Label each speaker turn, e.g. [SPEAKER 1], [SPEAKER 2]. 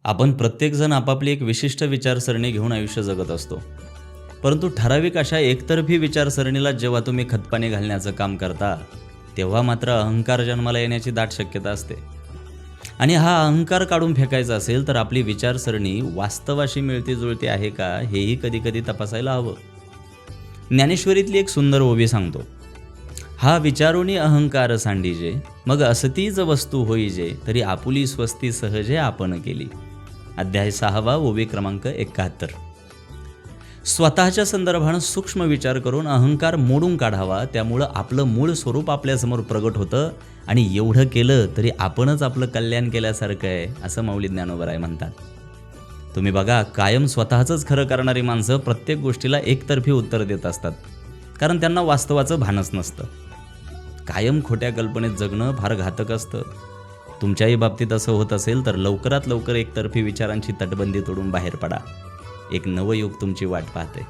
[SPEAKER 1] आपण प्रत्येकजण आपापली एक विशिष्ट विचारसरणी घेऊन आयुष्य जगत असतो. परंतु ठराविक अशा एकतर्फी विचारसरणीला जेव्हा तुम्ही खतपाणी घालण्याचं काम करता, तेव्हा मात्र अहंकार जन्माला येण्याची दाट शक्यता असते. आणि हा अहंकार काढून फेकायचा असेल तर आपली विचारसरणी वास्तवाशी मिळती जुळती आहे का, हेही कधी कधी तपासायला हवं. ज्ञानेश्वरीतली एक सुंदर ओवी सांगतो. हा विचारोनी अहंकार सांडीजे, मग असतीच वस्तू होईजे, तरी आपुली स्वस्ती सहजे आपण केली. अध्याय 6 ओवी क्रमांक 71. स्वतःच्या संदर्भानं सूक्ष्म विचार करून अहंकार मोडून काढावा. त्यामुळं आपलं मूळ स्वरूप आपल्यासमोर प्रगट होतं आणि एवढं केलं तरी आपणच आपलं कल्याण केल्यासारखं आहे, असं माऊली ज्ञानोबराय म्हणतात. तुम्ही बघा, कायम स्वतःचंच खरं करणारी माणसं प्रत्येक गोष्टीला एकतर्फी उत्तर देत असतात, कारण त्यांना वास्तवाचं भानच नसतं. कायम खोट्या कल्पनेत जगणं फार घातक असतं. तुमच्याही बाबतीत असं होत असेल तर लवकरात लवकर एकतर्फी विचारांची तटबंदी तोडून बाहेर पडा. एक नवं युग तुमची वाट पाहते.